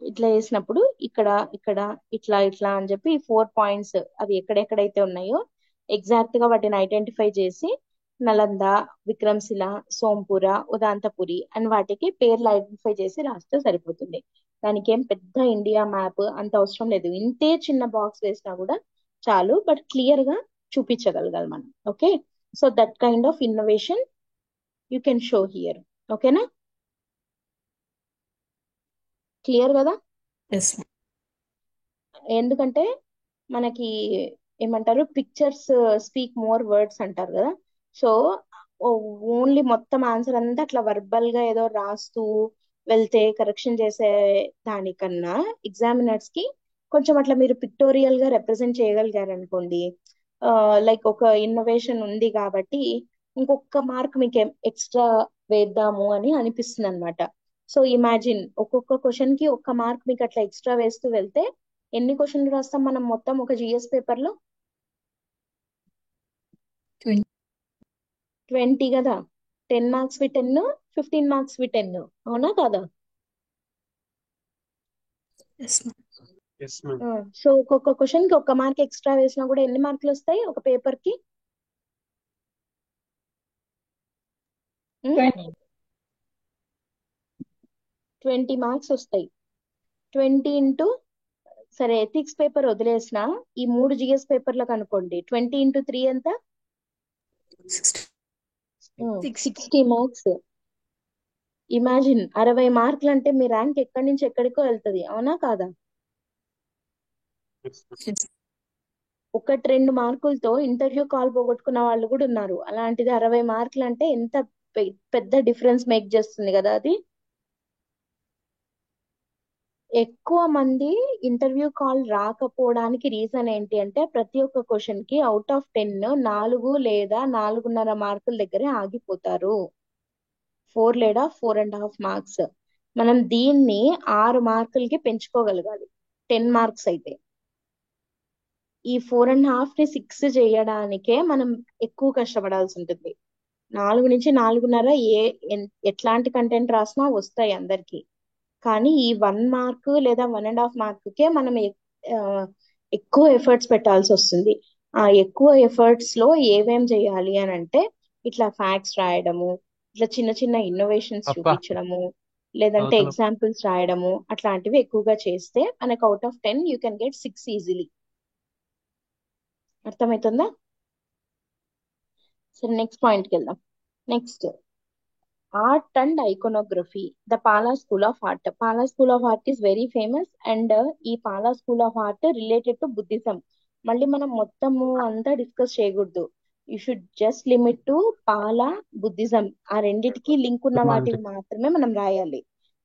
ఇట్లా వేసినప్పుడు ఇక్కడ ఇక్కడ ఇట్లా ఇట్లా అని చెప్పి 4 పాయింట్స్ అవి ఎక్కడెక్కడైతే ఉన్నాయో ఎగ్జాక్ట్ గా వాటిని ఐడెంటిఫై చేసి నలంద, విక్రమ్శిల, సోంపుర, ఉదాంతపురి అని వాటికి పేర్లు ఐడెంటిఫై చేసి రాస్తే సరిపోతుంది. దానికి ఏం పెద్ద ఇండియా మ్యాప్ అంత అవసరం లేదు, ఇంతే చిన్న బాక్స్ వేసినా కూడా చాలు. బట్ క్లియర్ గా చూపించగలగాలి మనం. Okay, so that kind of innovation you can show here. ఓకేనా, క్లియర్ కదా? Yes ma'am. ఎందుకంటే మనకి ఏమంటారు, పిక్చర్స్ స్పీక్ మోర్ వర్డ్స్ అంటారు కదా. సో ఓన్లీ మొత్తం ఆన్సర్ అంతా అట్లా వర్బల్ గా ఏదో రాస్తూ వెళ్తే కరెక్షన్ చేసే దానికన్నా ఎగ్జామినర్స్ కి కొంచెం అట్లా మీరు పిక్టోరియల్ గా రిప్రజెంట్ చేయగలిగారు అనుకోండి, లైక్ ఒక ఇన్నోవేషన్ ఉంది కాబట్టి ఇంకొక మార్క్ మీకు ఎక్స్ట్రా వేద్దాము అని అనిపిస్తుంది అనమాట. సో ఇమాజిన్ ఒక్కొక్క క్వశ్చన్ కి ఒక్క మార్క్ మీకు అట్లా ఎక్స్ట్రా వేస్తూ వెళ్తే ఎన్ని క్వశ్చన్లు రాస్తాం మనం మొత్తం ఒక జిఎస్ పేపర్ లో? 20. 20 కదా. 10 మార్క్స్ వి 10, 15 మార్క్స్ వి 10, అవునా కదా? Yes ma'am. Yes ma'am. So ఒక్కొక్క క్వశ్చన్ కి ఒక్క మార్క్ ఎక్స్ట్రా వేసినా కూడా ఎన్ని మార్కులు వస్తాయి ఒక పేపర్ కి? 20. 20 మార్క్స్ వస్తాయి. 20 ఇంటూ, సరే ఎథిక్స్ పేపర్ వదిలేసిన ఈ 3 జిఎస్ పేపర్లకు అనుకోండి, 20 ఇంటూ 3 ఎంత? 60. 60 మార్క్స్. ఇమాజిన్ 60 మార్కులు అంటే మీ ర్యాంక్ ఎక్కడి నుంచి ఎక్కడికో వెళ్తుంది, అవునా కాదా? Yes. 1-2 మార్కులతో ఇంటర్వ్యూ కాల్ పోగొట్టుకున్న వాళ్ళు కూడా ఉన్నారు. అలాంటిది 60 మార్కులు అంటే ఎంత పెద్ద డిఫరెన్స్ మేక్ చేస్తుంది కదా అది. ఎక్కువ మంది ఇంటర్వ్యూ కాల్ రాకపోవడానికి రీజన్ ఏంటి అంటే ప్రతి ఒక్క క్వశ్చన్ కి అవుట్ ఆఫ్ 10 4 లేదా 4.5 మార్కుల దగ్గరే ఆగిపోతారు. 4 లేదా 4.5 మార్క్స్. మనం దీన్ని 6 మార్కులకి పెంచుకోగలగాలి 10 మార్క్స్ అయితే. ఈ 4.5 ని 6 చేయడానికే మనం ఎక్కువ కష్టపడాల్సి ఉంటుంది. 4 నుంచి 4.5 ఎట్లాంటి కంటెంట్ రాసినా వస్తాయి అందరికి. కానీ ఈ 1 మార్క్ లేదా 1.5 మార్కుకే మనం ఎక్కువ ఎఫర్ట్స్ పెట్టాల్సి వస్తుంది. ఆ ఎక్కువ ఎఫర్ట్స్ లో ఏమేం చేయాలి అని అంటే ఇట్లా ఫ్యాక్ట్స్ రాయడము, ఇట్లా చిన్న చిన్న ఇన్నోవేషన్స్ చూపించడము, లేదంటే ఎగ్జాంపుల్స్ రాయడము, అట్లాంటివి ఎక్కువగా చేస్తే మనకు out of 10 you can get 6 easily. అర్థమవుతుందా? సరే నెక్స్ట్ పాయింట్కి వెళ్దాం. Next, art and iconography, the Pala school of art. Pala school of art is very famous and ఈ Pala school of art related to Buddhism. మళ్ళీ మనం మొత్తము అంతా డిస్కస్ చేయకూడదు, you should just limit to Pala, Buddhism, ఆ రెండిటికి లింక్ ఉన్న వాటికి మాత్రమే మనం రాయాలి.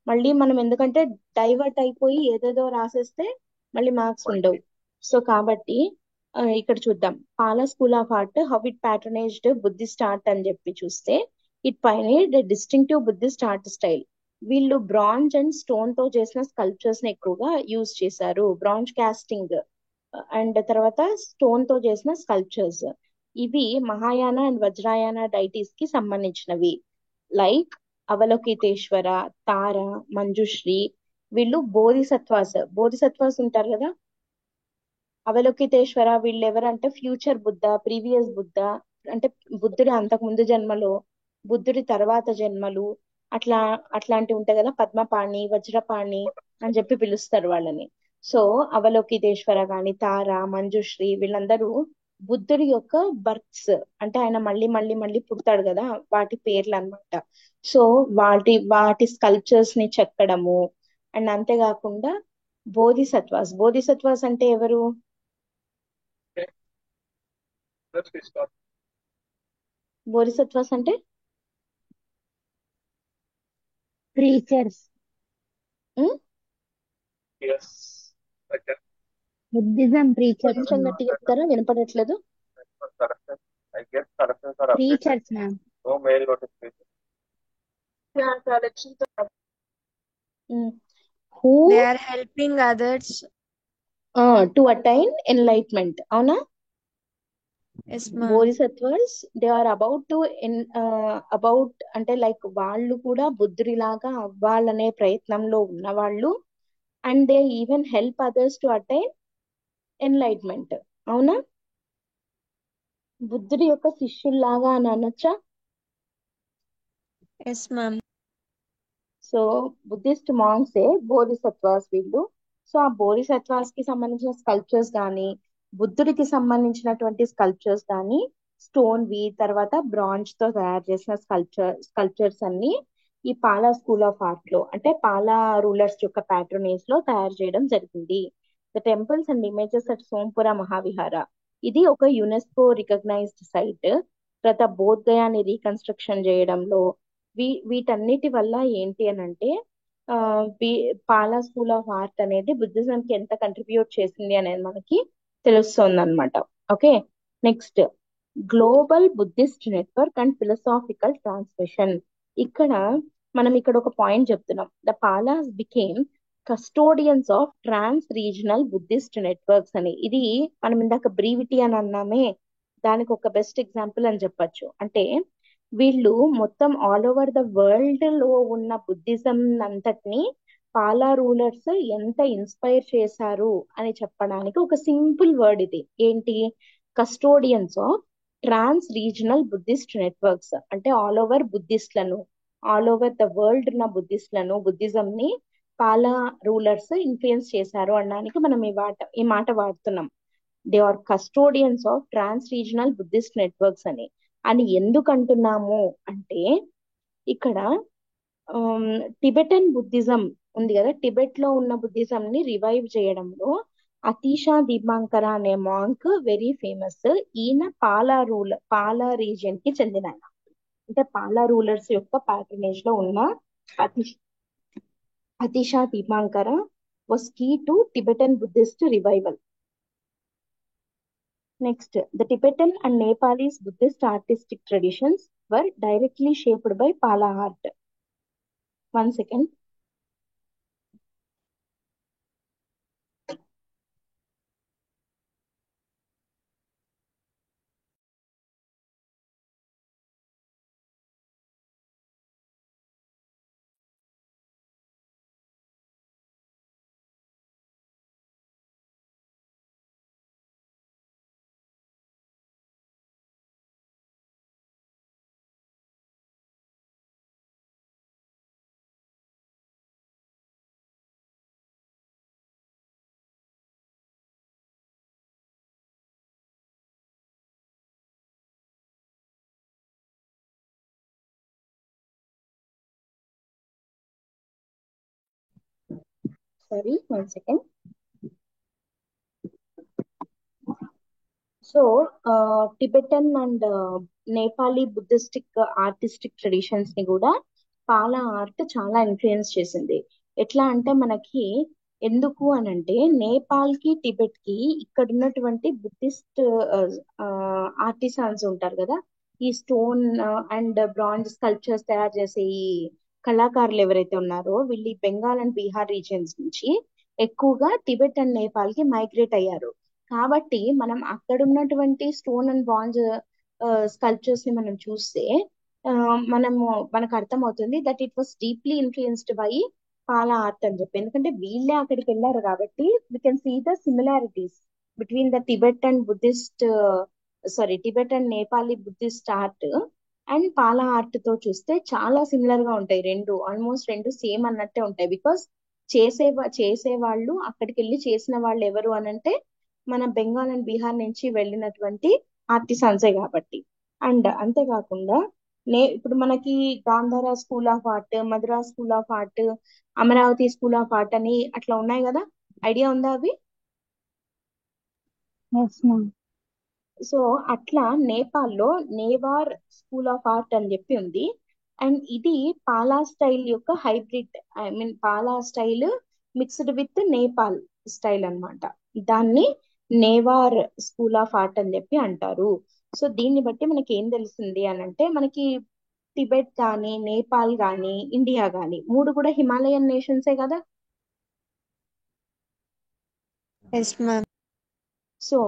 మళ్ళీ మనం ఎందుకంటే డైవర్ట్ అయిపోయి ఏదేదో రాసేస్తే మళ్ళీ మార్క్స్ ఉండవు. సో కాబట్టి ఇక్కడ చూద్దాం, Pala school of art how it patronised Buddhist art అని చెప్పి చూస్తే, ఇట్ పైన డిస్టింక్టివ్ బుద్ధిస్ట్ ఆర్ట్ స్టైల్. వీళ్ళు బ్రాంజ్ అండ్ స్టోన్ తో చేసిన స్కల్ప్చర్స్ ని ఎక్కువగా యూజ్ చేశారు. బ్రాంజ్ కాస్టింగ్ అండ్ తర్వాత స్టోన్ తో చేసిన స్కల్ప్చర్స్. ఇవి మహాయాన అండ్ వజ్రాయాన డైటీస్ కి సంబంధించినవి. లైక్ అవలోకితేశ్వర, తార, మంజుశ్రీ. వీళ్ళు బోధిసత్వాస్ ఉంటారు కదా, అవలోకితేశ్వర వీళ్ళు ఎవరంటే ఫ్యూచర్ బుద్ధ, ప్రీవియస్ బుద్ధ, అంటే బుద్ధుడి అంతకు ముందు జన్మలో, బుద్ధుడి తర్వాత జన్మలు, అట్లా అట్లాంటివి ఉంటాయి కదా, పద్మపాణి, వజ్రపాణి అని చెప్పి పిలుస్తారు వాళ్ళని. సో అవలోకితేశ్వర గాని, తార, మంజుశ్రీ, వీళ్ళందరూ బుద్ధుడి యొక్క బర్త్స్, అంటే ఆయన మళ్ళీ మళ్ళీ మళ్ళీ పుడతాడు కదా, వాటి పేర్లు అన్నమాట. సో వాటి వాటి స్కల్ప్చర్స్ ని చెక్కడము. అండ్ అంతేకాకుండా బోధిసత్వాస్ అంటే ఎవరు? బోధిసత్వాస్ అంటే Preachers. ఉమ్, Buddhism preachers, కొంచెం ma'am. గట్టి చెప్తారా, వినపడట్లేదు. Preachers, ma'am. Who They are helping others. To attain enlightenment, అవునా? Yes, ma'am. Bodhisattvas they are about to about అంటే లైక్ వాళ్ళు కూడా బుద్ధుడిలాగా అవ్వాలనే ప్రయత్నంలో ఉన్నవాళ్ళు. And they even help others to attain enlightenment, అవునా? బుద్ధుడి యొక్క శిష్యుల్లాగా అని అనొచ్చా? Yes, ma'am. So Buddhist monks Bodhisattvas వీళ్ళు. సో ఆ బోధిసత్వాస్ కి సంబంధించిన స్కల్ప్చర్స్ కానీ, బుద్ధుడికి సంబంధించినటువంటి స్కల్ప్చర్స్ కానీ, స్టోన్ వి, తర్వాత బ్రాంజ్ తో తయారు చేసిన స్కల్ప్చర్స్ అన్ని ఈ పాలా స్కూల్ ఆఫ్ ఆర్ట్ లో, అంటే పాలా రూలర్స్ యొక్క ప్యాట్రనేజ్ లో తయారు చేయడం జరిగింది. The temples and images at Sompura Mahavihara, ఇది ఒక యునెస్కో రికగ్నైజ్డ్ సైట్. తర్వాత బోధ్ గయాని రీకన్స్ట్రక్షన్ చేయడంలో, వీటన్నిటి వల్ల ఏంటి అని అంటే ఆ, పాలా స్కూల్ ఆఫ్ ఆర్ట్ అనేది బుద్ధిజం కి ఎంత కంట్రిబ్యూట్ చేసింది అనేది మనకి తెలుస్తుంది అనమాట. Okay, next global Buddhist network and philosophical transmission. ఇక్కడ మనం ఇక్కడ ఒక పాయింట్ చెప్తున్నాం, the Palas became custodians of trans regional Buddhist networks అని. ఇది మనం ఇందాక బ్రీవిటీ అని అన్నామే, దానికి ఒక బెస్ట్ ఎగ్జాంపుల్ అని చెప్పొచ్చు. అంటే వీళ్ళు మొత్తం ఆల్ ఓవర్ ద వరల్డ్ లో ఉన్న బుద్ధిజం అంతటిని పాలా రూలర్స్ ఎంత ఇన్స్పైర్ చేశారు అని చెప్పడానికి ఒక సింపుల్ వర్డ్ ఇది. ఏంటి? Custodians of trans regional Buddhist networks. అంటే ఆల్ ఓవర్ బుద్ధిస్ట్లను, ఆల్ ఓవర్ ద వరల్డ్ ఉన్న బుద్ధిస్ట్లను, బుద్ధిజం ని పాలా రూలర్స్ ఇన్ఫ్లుయెన్స్ చేశారు అనడానికి మనం ఈ మాట వాడుతున్నాం. They are custodians of trans regional Buddhist networks అని ఎందుకు అంటున్నాము అంటే, ఇక్కడ టిబెటన్ బుద్ధిజం ఉంది కదా, టిబెట్ లో ఉన్న బుద్ధిజం ని రివైవ్ చేయడంలో అతీషా దీపాంకర అనే మాంక్ వెరీ ఫేమస్. ఈయన పాలా రీజియన్ కి చెందిన ఆయన. అంటే పాలా రూలర్స్ యొక్క ప్యాటర్నేజ్ లో ఉన్న Atisha Dipankara was key to Tibetan Buddhist revival. Next, the Tibetan and Nepalese Buddhist artistic traditions were directly shaped by Pala art. 1 second. Sorry, 1 second. So Tibetan and Nepali Buddhistic artistic traditions ని కూడా పాలా art చాలా influence చేసింది. ఎట్లా అంటే మనకి ఎందుకు అని అంటే, నేపాల్ కి టిబెట్ కి ఇక్కడ ఉన్నటువంటి బుద్ధిస్ట్ ఆర్టిసాన్స్ ఉంటారు కదా, ఈ స్టోన్ అండ్ బ్రాంజ్ స్కల్ప్చర్స్ తయారు చేసే ఈ కళాకారులు ఎవరైతే ఉన్నారో, వీళ్ళు ఈ బెంగాల్ అండ్ బీహార్ రీజియన్స్ నుంచి ఎక్కువగా టిబెట్ అండ్ నేపాల్ కి మైగ్రేట్ అయ్యారు. కాబట్టి మనం అక్కడ ఉన్నటువంటి స్టోన్ అండ్ బ్రాంజ్ స్కల్ప్చర్స్ ని మనం చూస్తే మనకు అర్థమవుతుంది that it was deeply influenced by Pala art అని చెప్పి. ఎందుకంటే వీళ్ళే అక్కడికి వెళ్ళారు కాబట్టి we can see the similarities. Between the Tibet and Buddhist, sorry, Tibet and Nepali Buddhist art and Pala art తో చూస్తే చాలా సిమిలర్ గా ఉంటాయి. రెండు ఆల్మోస్ట్ రెండు సేమ్ అన్నట్టే ఉంటాయి. బికాస్ చేసే వాళ్ళు అక్కడికి వెళ్ళి చేసిన వాళ్ళు ఎవరు అని అంటే మన బెంగాల్ అండ్ బీహార్ నుంచి వెళ్ళినటువంటి ఆర్టిసాన్సే కాబట్టి. అండ్ అంతేకాకుండా ఇప్పుడు మనకి Gandhara school of art, Madras school of art, Amaravati school of art అని అట్లా ఉన్నాయి కదా, ఐడియా ఉందా అవి? Yes ma'am. సో అట్లా నేపాల్లో నేవార్ స్కూల్ ఆఫ్ ఆర్ట్ అని చెప్పి ఉంది. అండ్ ఇది పాలా స్టైల్ యొక్క hybrid, I mean Pala style mixed with Nepal style అన్నమాట. దాన్ని నేవార్ స్కూల్ ఆఫ్ ఆర్ట్ అని చెప్పి అంటారు. సో దీన్ని బట్టి మనకి ఏం తెలిసింది అని అంటే, మనకి టిబెట్ కానీ నేపాల్ కానీ ఇండియా కానీ మూడు కూడా హిమాలయన్ నేషన్సే కదా. Yes ma'am. సో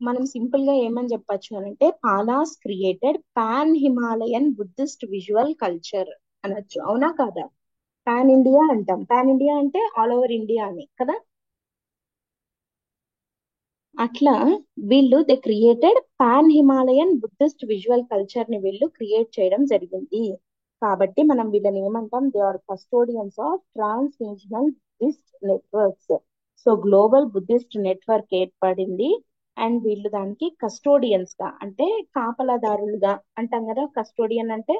మనం సింపుల్ గా ఏమని చెప్పొచ్చు అని అంటే, Palas created pan Himalayan Buddhist visual culture అనొచ్చు. అవునా కాదా? పాన్ ఇండియా అంటాం. పాన్ ఇండియా అంటే ఆల్ ఓవర్ ఇండియా అని కదా. అట్లా వీళ్ళు they created pan Himalayan Buddhist visual culture ని వీళ్ళు క్రియేట్ చేయడం జరిగింది. కాబట్టి మనం వీళ్ళని ఏమంటాం? They are custodians of trans regional Buddhist networks. So global Buddhist network ఏర్పడింది. అండ్ వీళ్ళు దానికి కస్టోడియన్స్ గా, అంటే కాపలాదారులుగా అంటాం కదా. కస్టోడియన్ అంటే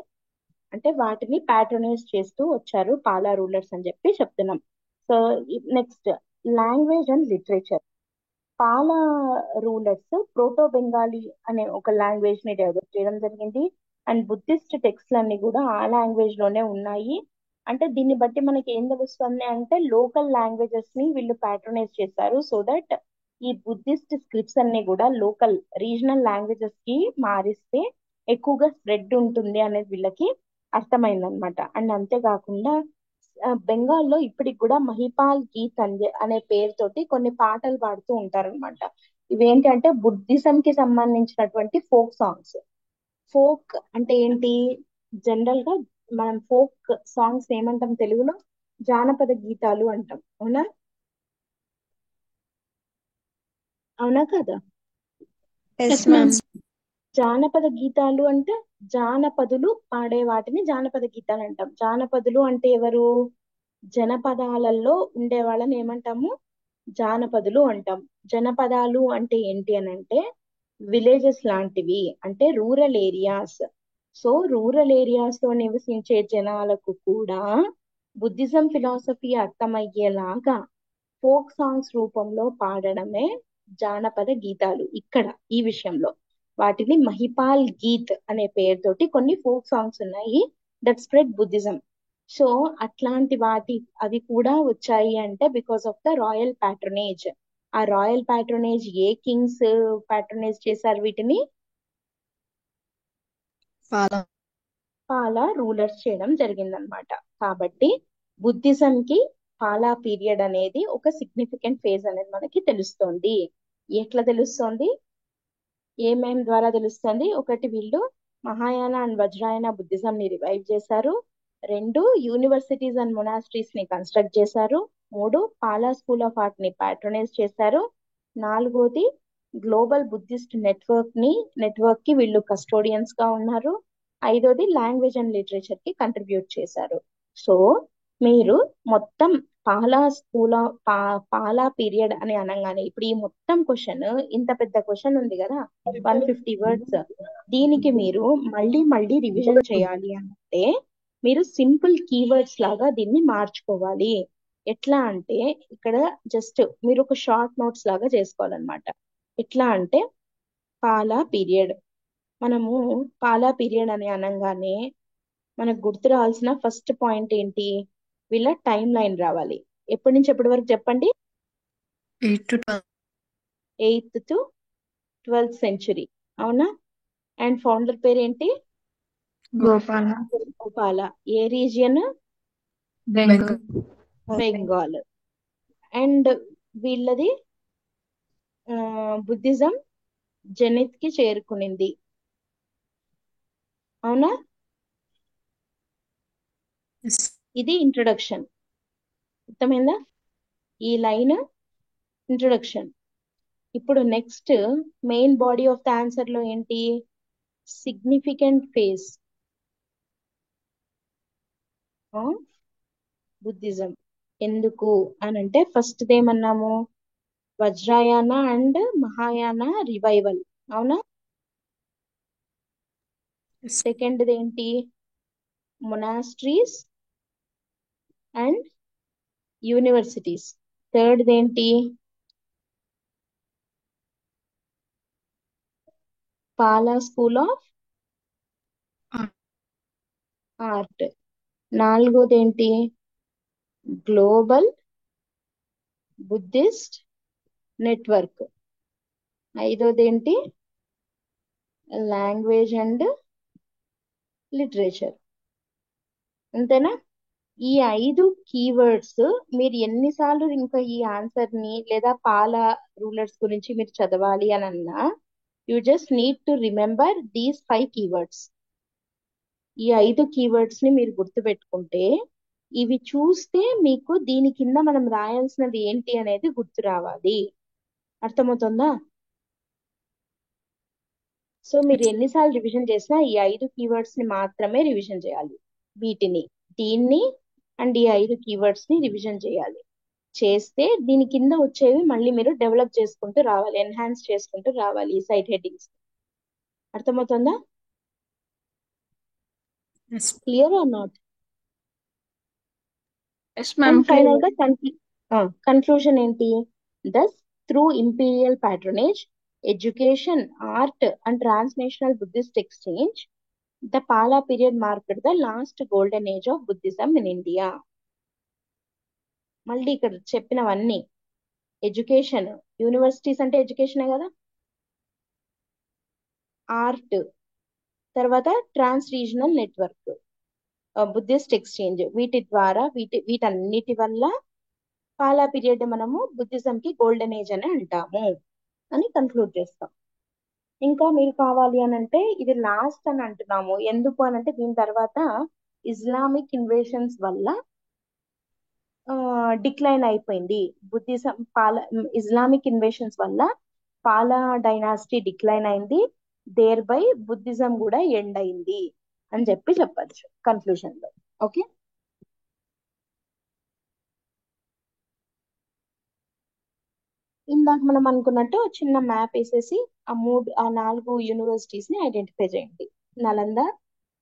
అంటే వాటిని ప్యాట్రనైజ్ చేస్తూ వచ్చారు పాలా రూలర్స్ అని చెప్పి చెప్తున్నాం. So next, language and literature. Pala rulers proto Bengali అనే ఒక లాంగ్వేజ్ ని డెవలప్ చేయడం జరిగింది. అండ్ బుద్ధిస్ట్ టెక్స్ట్లు అన్ని కూడా ఆ లాంగ్వేజ్ లోనే ఉన్నాయి. అంటే దీన్ని బట్టి మనకి ఏం తెలుస్తుంది అంటే, లోకల్ లాంగ్వేజెస్ ని వీళ్ళు ప్యాట్రనైజ్ చేశారు. సో దట్ ఈ బుద్ధిస్ట్ స్క్రిప్ట్స్ అన్ని కూడా లోకల్ రీజనల్ లాంగ్వేజెస్ కి మారిస్తే ఎక్కువగా స్ప్రెడ్ ఉంటుంది అనేది వీళ్ళకి అర్థమైందనమాట. అండ్ అంతేకాకుండా బెంగాల్లో ఇప్పటికి కూడా మహిపాల్ గీత్ అనే పేరుతోటి కొన్ని పాటలు పాడుతూ ఉంటారన్నమాట. ఇవేంటంటే బుద్ధిజం కి సంబంధించినటువంటి ఫోక్ సాంగ్స్. ఫోక్ అంటే ఏంటి? జనరల్ గా మనం ఫోక్ సాంగ్స్ ఏమంటాం తెలుగులో? జానపద గీతాలు అంటాం. అవునా? అవునా కదా? Yes Yes, ma'am. ma'am. జానపద గీతాలు అంటే జానపదులు పాడే వాటిని జానపద గీతాలు అంటాం. జానపదులు అంటే ఎవరు? జనపదాలలో ఉండే వాళ్ళని ఏమంటాము? జానపదులు అంటాం. జనపదాలు అంటే ఏంటి అని అంటే విలేజెస్ లాంటివి, అంటే rural areas. So rural areas లో నివసించే జనాలకు కూడా బుద్ధిజం ఫిలాసఫీ అర్థమయ్యేలాగా ఫోక్ సాంగ్స్ రూపంలో పాడడమే జానపద గీతాలు. ఇక్కడ ఈ విషయంలో వాటిని మహిపాల్ గీత్ అనే పేరుతోటి కొన్ని ఫోక్ సాంగ్స్ ఉన్నాయి దట్ స్ప్రెడ్ బుద్ధిజం. సో అట్లాంటి అవి కూడా వచ్చాయి అంటే because of the royal patronage. ఆ రాయల్ ప్యాట్రనేజ్ ఏ కింగ్స్ ప్యాట్రనేజ్ చేశారు వీటిని? Follow. పాలా రూలర్స్ చేయడం జరిగిందనమాట. కాబట్టి బుద్ధిజం కి పాలా పీరియడ్ అనేది ఒక సిగ్నిఫికెంట్ ఫేజ్ అనేది మనకి తెలుస్తోంది. ఎట్లా తెలుస్తోంది? ఏమేం ద్వారా తెలుస్తుంది? ఒకటి, వీళ్ళు మహాయాన అండ్ వజ్రాయన బుద్ధిజం ని రివైవ్ చేశారు. రెండు, యూనివర్సిటీస్ అండ్ మొనాస్ట్రీస్ ని కన్స్ట్రక్ట్ చేశారు. మూడు, పాలా స్కూల్ ఆఫ్ ఆర్ట్ ని ప్యాట్రనైజ్ చేశారు. నాలుగోది, గ్లోబల్ బుద్ధిస్ట్ నెట్వర్క్ కి వీళ్ళు కస్టోడియన్స్ గా ఉన్నారు. ఐదోది, లాంగ్వేజ్ అండ్ లిటరేచర్ కి కంట్రిబ్యూట్ చేశారు. సో మీరు మొత్తం పాలా పీరియడ్ అని అనగానే ఇప్పుడు ఈ మొత్తం క్వశ్చన్, ఇంత పెద్ద క్వశ్చన్ ఉంది కదా, 150 వర్డ్స్, దీనికి మీరు మళ్ళీ మళ్ళీ రివిజన్ చేయాలి అంటే మీరు సింపుల్ కీవర్డ్స్ లాగా దీన్ని మార్చుకోవాలి. ఎట్లా అంటే ఇక్కడ జస్ట్ మీరు ఒక షార్ట్ నోట్స్ లాగా చేసుకోవాలన్నమాట. ఎట్లా అంటే పాలా పీరియడ్, మనము పాలా పీరియడ్ అని అనగానే మనకు గుర్తు రావాల్సిన ఫస్ట్ పాయింట్ ఏంటి? వీళ్ళ టైం లైన్ రావాలి. ఎప్పటి నుంచి ఎప్పటి వరకు చెప్పండి? 8 to 12. 8th to 12th century. అవునా? అండ్ ఫౌండర్ పేరు ఏంటి? గోపాల. గోపాల. ఏ రీజియన్? Bengal. బెంగాల్. అండ్ వీళ్ళది బుద్ధిజం జెనిత్ కి చేరుకునింది. అవునా? Yes. ఇది ఇంట్రొడక్షన్. అర్థమైందా? ఈ లైన్ ఇంట్రొడక్షన్. ఇప్పుడు next main body of the answer లో ఏంటి? Significant phase Buddhism. ఎందుకు అని అంటే ఫస్ట్ ఏమన్నాము? వజ్రాయన అండ్ మహాయాన రివైవల్, అవునా? Yes. సెకండ్ ఏంటి? Monasteries and universities. థర్డ్ ఏంటి? Pala school of Art. Art. నాలుగోది ఏంటి? Global Buddhist network. ఐదోది ఏంటి? Language and literature. అంతేనా? ఈ 5 కీవర్డ్స్ మీరు ఎన్నిసార్లు ఇంకా ఈ ఆన్సర్ ని లేదా పాల రూలర్స్ గురించి మీరు చదవాలి అని అన్నా, you just need to remember these 5 keywords. ఈ 5 కీవర్డ్స్ ని మీరు గుర్తుపెట్టుకుంటే ఇవి చూస్తే మీకు దీని కింద మనం రాయాల్సినది ఏంటి అనేది గుర్తు రావాలి. అర్థమవుతుందా? సో మీరు ఎన్నిసార్లు రివిజన్ చేసినా ఈ 5 కీవర్డ్స్ ని మాత్రమే రివిజన్ చేయాలి. దీన్ని అండ్ ఈ 5 కీవర్డ్స్ ని రివిజన్ చేయాలి. చేస్తే దీని కింద వచ్చేవి మళ్ళీ మీరు డెవలప్ చేసుకుంటూ రావాలి, ఎన్హాన్స్ చేసుకుంటూ రావాలి ఈ సైట్ హెడ్డింగ్స్. అర్థమవుతుందా? Yes. Clear or not? Yes ma'am. And final గా కన్క్లూజన్ ఏంటి? Thus through imperial patronage, education, art and transnational Buddhist exchange, the Pala period marked the last golden age of Buddhism in India. మళ్ళీ ఇక్కడ చెప్పినవన్నీ education, universities అంటే ఎడ్యుకేషనే కదా, art, తర్వాత ట్రాన్స్ regional network, Buddhist exchange, వీటన్నిటి వల్ల పాలా పీరియడ్ మనము బుద్ధిజం కి గోల్డెన్ ఏజ్ అని అంటాము అని కన్క్లూడ్ చేస్తాం. ఇంకా మీరు కావాలి అని అంటే ఇది లాస్ట్ అని అంటున్నాము. ఎందుకు అని అంటే దీని తర్వాత ఇస్లామిక్ ఇన్వేషన్స్ వల్ల డిక్లైన్ అయిపోయింది బుద్ధిజం. ఇస్లామిక్ ఇన్వేషన్స్ వల్ల పాలా డైనాసిటీ డిక్లైన్ అయింది, దేర్ బై బుద్ధిజం కూడా ఎండ్ అయింది అని చెప్పచ్చు కన్క్లూజన్ లో. ఓకే, ఇందాక మనం అనుకున్నట్టు చిన్న మ్యాప్ వేసేసి ఆ 4 యూనివర్సిటీస్ ని ఐడెంటిఫై చేయండి: Nalanda,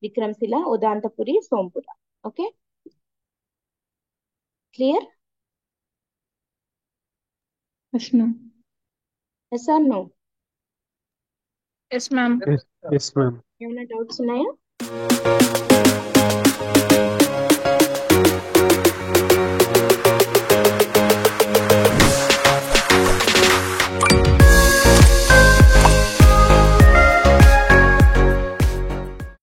Vikramshila, Odantapuri, Sompura. Okay, clear? Yes ma'am. Yes or no? Yes ma'am. Yes, yes, ma'am. ఏమైనా డౌట్స్ ఉన్నాయా?